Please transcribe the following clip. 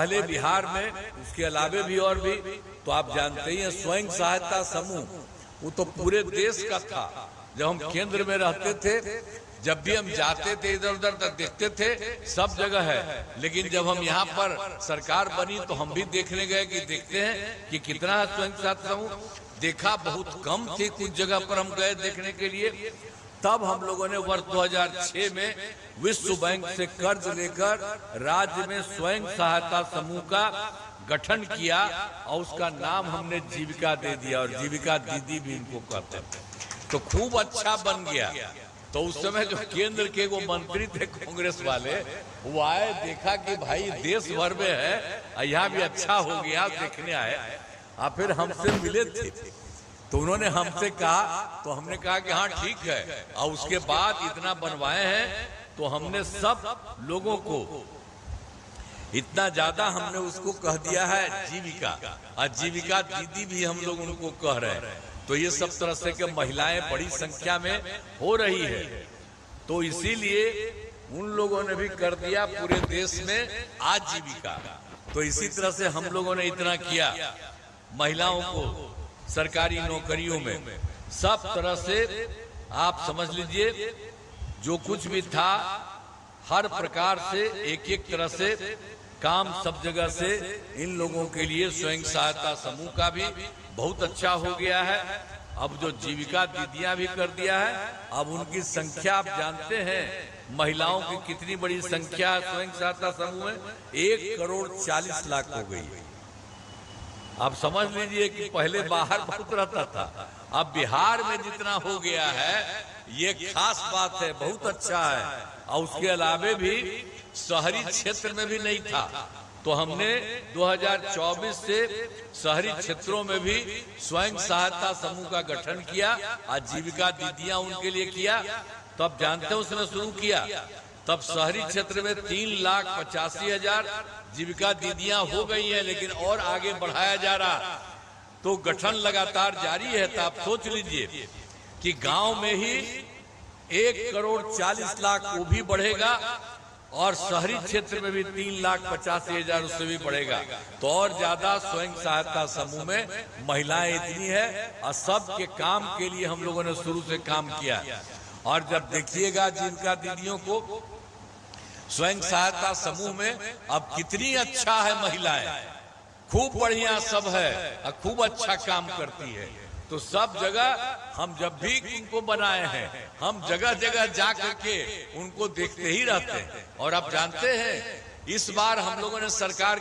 पहले बिहार में, उसके अलावे भी और भी, तो आप जानते ही हैं स्वयं सहायता समूह वो तो पूरे देश का था। जब हम केंद्र में रहते थे, जब भी हम जाते थे इधर उधर तक देखते थे, सब जगह है। लेकिन जब हम यहाँ पर सरकार बनी तो हम भी देखने गए कि देखते हैं कि कितना है स्वयं सहायता समूह। देखा बहुत कम थे, कुछ जगह पर हम गए देखने के लिए। तब हम लोगों ने वर्ष 2006 में विश्व बैंक से कर्ज लेकर राज्य में स्वयं सहायता समूह का गठन किया और उसका नाम हमने जीविका दे दिया, और जीविका दीदी भी इनको कहते थे। तो खूब अच्छा बन गया। तो उस समय जो केंद्र के वो मंत्री थे कांग्रेस वाले, वो आए, देखा कि भाई देश भर में है, यहाँ भी अच्छा हो गया, देखने आए। फिर हमसे मिले थे तो उन्होंने हमसे कहा, तो हमने कहा कि हाँ ठीक है। और उसके बाद इतना बनवाए हैं तो हमने सब लोगों को इतना ज्यादा हमने उसको कह दिया है जीविका, और जीविका दीदी भी हम लोग उनको कह रहे हैं। तो ये सब तरह से कि महिलाएं बड़ी संख्या में हो रही है। तो इसीलिए उन लोगों ने भी कर दिया पूरे देश में आजीविका। तो इसी तरह से हम लोगों ने इतना किया, महिलाओं को सरकारी नौकरियों में सब तरह से आप समझ लीजिए, जो कुछ भी था हर प्रकार से एक एक तरह से काम सब जगह से इन लोगों के लिए स्वयं सहायता समूह का भी बहुत अच्छा हो गया है। अब जो जीविका दीदियां भी कर दिया है, अब उनकी संख्या आप जानते हैं महिलाओं की कितनी बड़ी संख्या है स्वयं सहायता समूह में, 1,40,00,000 हो गई है। आप समझ लीजिए कि पहले बाहर बहुत रहता था, अब बिहार में जितना हो गया है ये खास बात है, बहुत अच्छा है। और उसके अलावे भी शहरी क्षेत्र में भी नहीं था, तो हमने 2024 से शहरी क्षेत्रों में भी स्वयं सहायता समूह का गठन किया, आजीविका दीदियां उनके लिए किया। तो आप जानते हैं उसने शुरू किया, तब शहरी क्षेत्र में 3,85,000 जीविका दीदियां हो गई हैं, लेकिन और आगे बढ़ाया जा रहा। तो गठन लगातार जारी है। तो आप सोच लीजिए कि गांव में ही 1,40,00,000 वो भी बढ़ेगा, और शहरी क्षेत्र में भी 3,85,000 उससे भी बढ़ेगा। तो और ज्यादा स्वयं सहायता समूह में महिलाएं इतनी है, और सबके काम के लिए हम लोगों ने शुरू से काम किया। और जब देखिएगा जिनका दीदियों को स्वयं सहायता समूह में अब कितनी अच्छा है, महिलाएं खूब बढ़िया सब है और खूब अच्छा काम करती है। तो सब जगह हम जब भी उनको बनाए हैं, हम जगह जगह जा करके उनको देखते ही रहते हैं। और आप जानते हैं इस बार हम लोगों ने सरकार